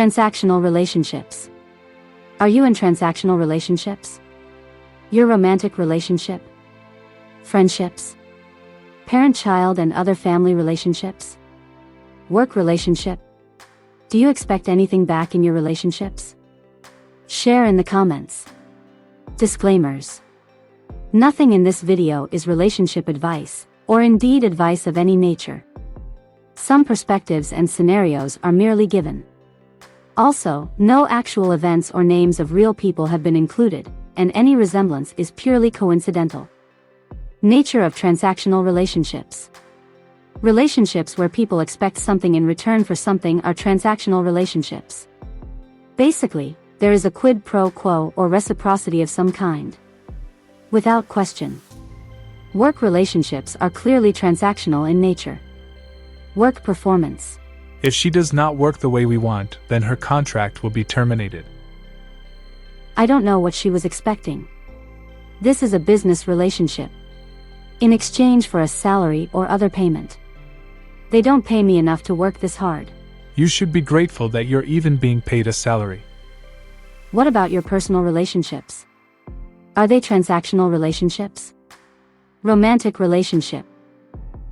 Transactional relationships. Are you in transactional relationships? Your romantic relationship? Friendships? Parent-child and other family relationships? Work relationship? Do you expect anything back in your relationships? Share in the comments. Disclaimers. Nothing in this video is relationship advice, or indeed advice of any nature. Some perspectives and scenarios are merely given. Also, no actual events or names of real people have been included, and any resemblance is purely coincidental. Nature of transactional relationships. Relationships where people expect something in return for something are transactional relationships. Basically, there is a quid pro quo or reciprocity of some kind. Without question. Work relationships are clearly transactional in nature. Work performance. If she does not work the way we want, then her contract will be terminated. I don't know what she was expecting. This is a business relationship. In exchange for a salary or other payment. They don't pay me enough to work this hard. You should be grateful that you're even being paid a salary. What about your personal relationships? Are they transactional relationships? Romantic relationship.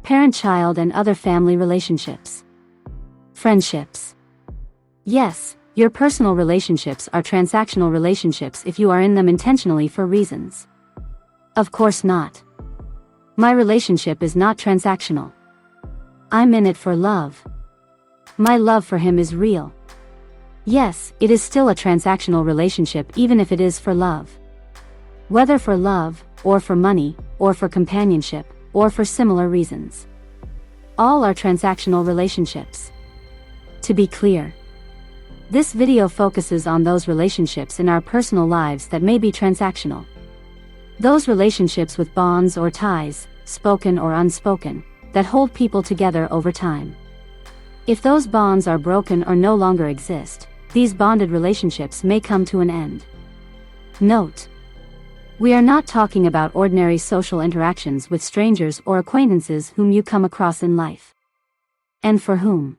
Parent-child and other family relationships. Friendships. Yes, your personal relationships are transactional relationships if you are in them intentionally for reasons. Of course not. My relationship is not transactional. I'm in it for love. My love for him is real. Yes, it is still a transactional relationship even if it is for love. Whether for love, or for money, or for companionship, or for similar reasons. All are transactional relationships. To be clear, this video focuses on those relationships in our personal lives that may be transactional. Those relationships with bonds or ties, spoken or unspoken, that hold people together over time. If those bonds are broken or no longer exist, these bonded relationships may come to an end. Note: we are not talking about ordinary social interactions with strangers or acquaintances whom you come across in life. And for whom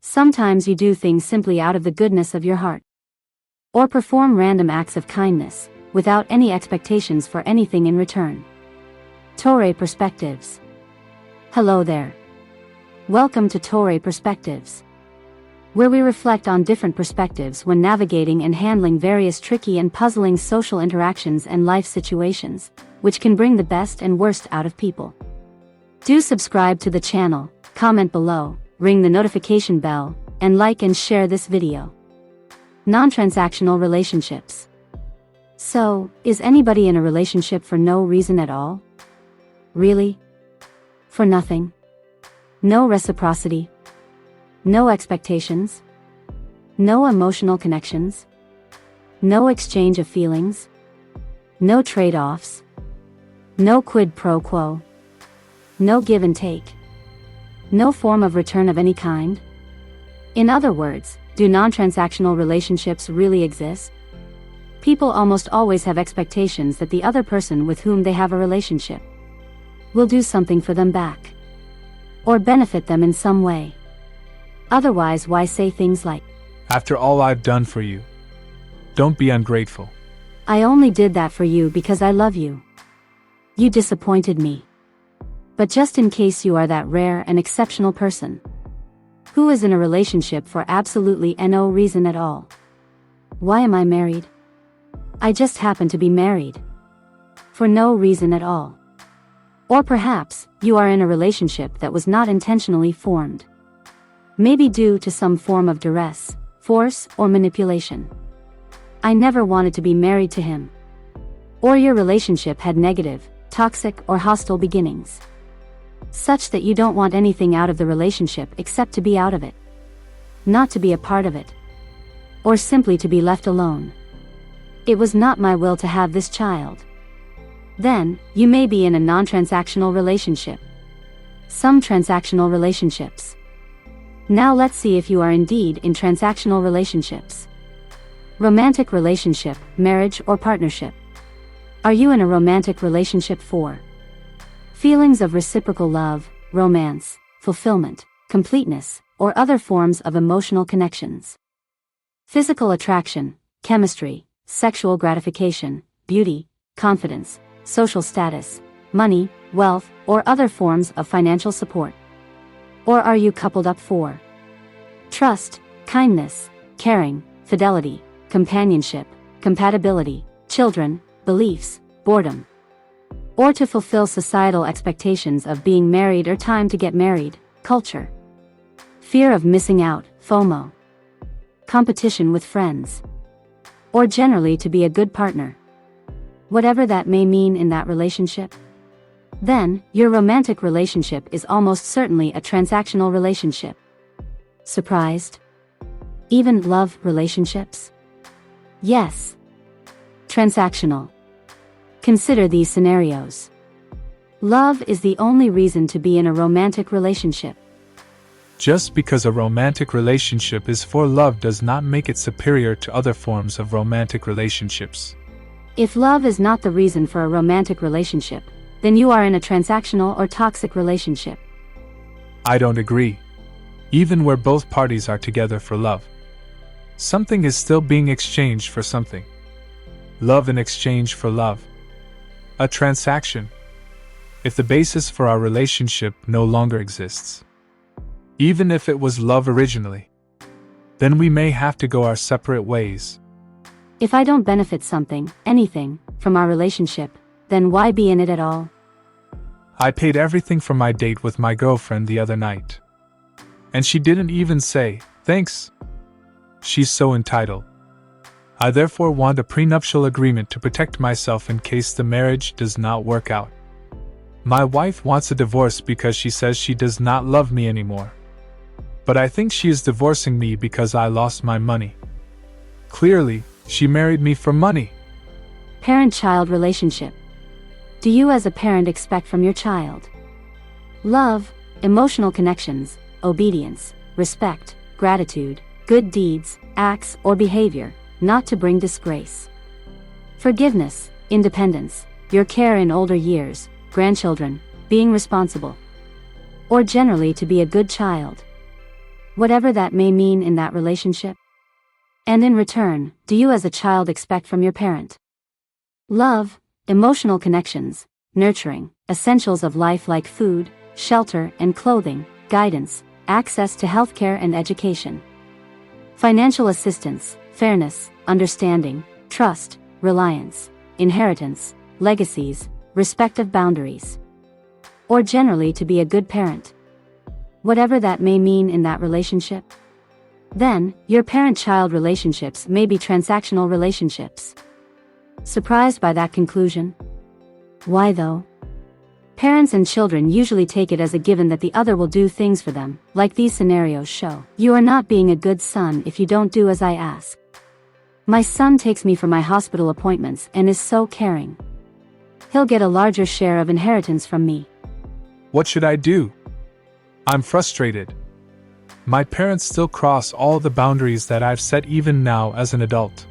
sometimes you do things simply out of the goodness of your heart. Or perform random acts of kindness, without any expectations for anything in return. Toray Perspectives. Hello there. Welcome to Toray Perspectives, where we reflect on different perspectives when navigating and handling various tricky and puzzling social interactions and life situations, which can bring the best and worst out of people. Do subscribe to the channel, comment below, ring the notification bell, and like and share this video. Non-transactional relationships. So, is anybody in a relationship for no reason at all? Really? For nothing? No reciprocity? No expectations? No emotional connections? No exchange of feelings? No trade-offs? No quid pro quo? No give and take? No form of return of any kind? In other words, do non-transactional relationships really exist? People almost always have expectations that the other person with whom they have a relationship will do something for them back, or benefit them in some way. Otherwise, why say things like, "After all I've done for you, don't be ungrateful." "I only did that for you because I love you. You disappointed me." But just in case you are that rare and exceptional person who is in a relationship for absolutely no reason at all. Why am I married? I just happen to be married. For no reason at all. Or perhaps, you are in a relationship that was not intentionally formed. Maybe due to some form of duress, force, or manipulation. I never wanted to be married to him. Or your relationship had negative, toxic, or hostile beginnings, such that you don't want anything out of the relationship except to be out of it. Not to be a part of it. Or simply to be left alone. It was not my will to have this child. Then, you may be in a non-transactional relationship. Some transactional relationships. Now let's see if you are indeed in transactional relationships. Romantic relationship, marriage or partnership. Are you in a romantic relationship for feelings of reciprocal love, romance, fulfillment, completeness, or other forms of emotional connections? Physical attraction, chemistry, sexual gratification, beauty, confidence, social status, money, wealth, or other forms of financial support? Or are you coupled up for trust, kindness, caring, fidelity, companionship, compatibility, children, beliefs, boredom? Or to fulfill societal expectations of being married or time to get married, culture? Fear of missing out, FOMO. Competition with friends. Or generally to be a good partner? Whatever that may mean in that relationship. Then, your romantic relationship is almost certainly a transactional relationship. Surprised? Even love relationships? Yes. Transactional. Consider these scenarios. Love is the only reason to be in a romantic relationship. Just because a romantic relationship is for love does not make it superior to other forms of romantic relationships. If love is not the reason for a romantic relationship, then you are in a transactional or toxic relationship. I don't agree. Even where both parties are together for love, something is still being exchanged for something. Love in exchange for love. A transaction. If the basis for our relationship no longer exists, even if it was love originally, then we may have to go our separate ways. If I don't benefit anything, from our relationship, then why be in it at all? I paid everything for my date with my girlfriend the other night. And she didn't even say, thanks. She's so entitled. I therefore want a prenuptial agreement to protect myself in case the marriage does not work out. My wife wants a divorce because she says she does not love me anymore. But I think she is divorcing me because I lost my money. Clearly, she married me for money. Parent-child relationship. Do you as a parent expect from your child love, emotional connections, obedience, respect, gratitude, good deeds, acts, or behavior, not to bring disgrace? Forgiveness, independence, your care in older years, grandchildren, being responsible. Or generally to be a good child. Whatever that may mean in that relationship. And in return, do you as a child expect from your parent love, emotional connections, nurturing, essentials of life like food, shelter and clothing, guidance, access to healthcare and education, financial assistance, fairness, understanding, trust, reliance, inheritance, legacies, respect of boundaries? Or generally to be a good parent? Whatever that may mean in that relationship. Then, your parent-child relationships may be transactional relationships. Surprised by that conclusion? Why though? Parents and children usually take it as a given that the other will do things for them, like these scenarios show. You are not being a good son if you don't do as I ask. My son takes me for my hospital appointments and is so caring. He'll get a larger share of inheritance from me. What should I do? I'm frustrated. My parents still cross all the boundaries that I've set even now as an adult.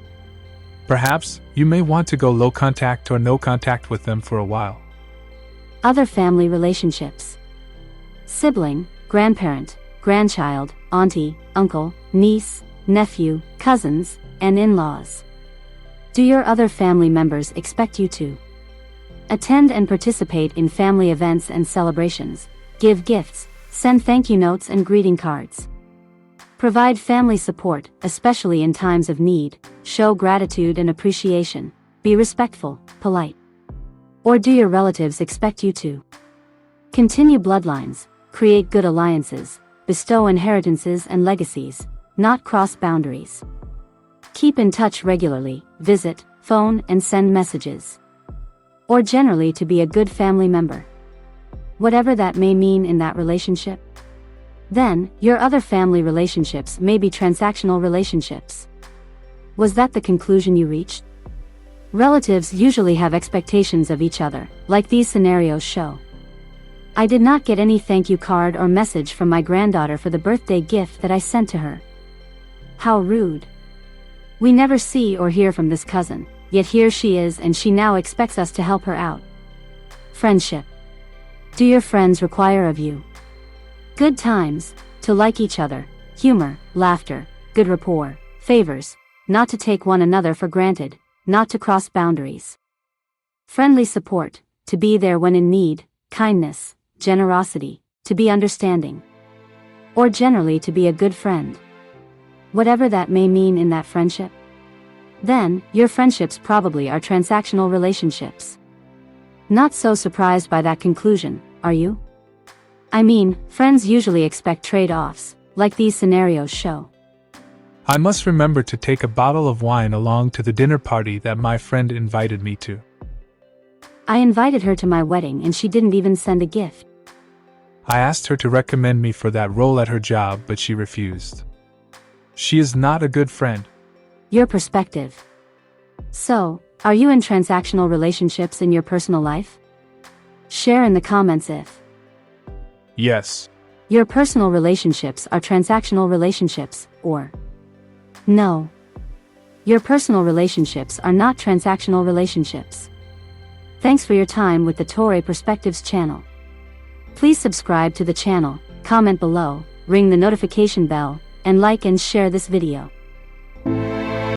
Perhaps, you may want to go low contact or no contact with them for a while. Other family relationships. Sibling, grandparent, grandchild, auntie, uncle, niece, nephew, cousins, and in-laws. Do your other family members expect you to attend and participate in family events and celebrations, give gifts, send thank you notes and greeting cards, provide family support, especially in times of need, show gratitude and appreciation, be respectful, polite? Or do your relatives expect you to continue bloodlines, create good alliances, bestow inheritances and legacies, not cross boundaries? Keep in touch regularly, visit, phone and send messages. Or generally to be a good family member. Whatever that may mean in that relationship. Then, your other family relationships may be transactional relationships. Was that the conclusion you reached? Relatives usually have expectations of each other, like these scenarios show. I did not get any thank you card or message from my granddaughter for the birthday gift that I sent to her. How rude. We never see or hear from this cousin, yet here she is and she now expects us to help her out. Friendship. Do your friends require of you good times, to like each other, humor, laughter, good rapport, favors, not to take one another for granted, not to cross boundaries. Friendly support, to be there when in need, kindness, generosity, to be understanding. Or generally to be a good friend. Whatever that may mean in that friendship. Then, your friendships probably are transactional relationships. Not so surprised by that conclusion, are you? I mean, friends usually expect trade-offs, like these scenarios show. I must remember to take a bottle of wine along to the dinner party that my friend invited me to. I invited her to my wedding and she didn't even send a gift. I asked her to recommend me for that role at her job, but she refused. She is not a good friend. Your perspective. So, are you in transactional relationships in your personal life? Share in the comments if Yes. your personal relationships are transactional relationships, or no, your personal relationships are not transactional relationships. Thanks for your time with the Toray Perspectives channel. Please subscribe to the channel, comment below, ring the notification bell, and like and share this video.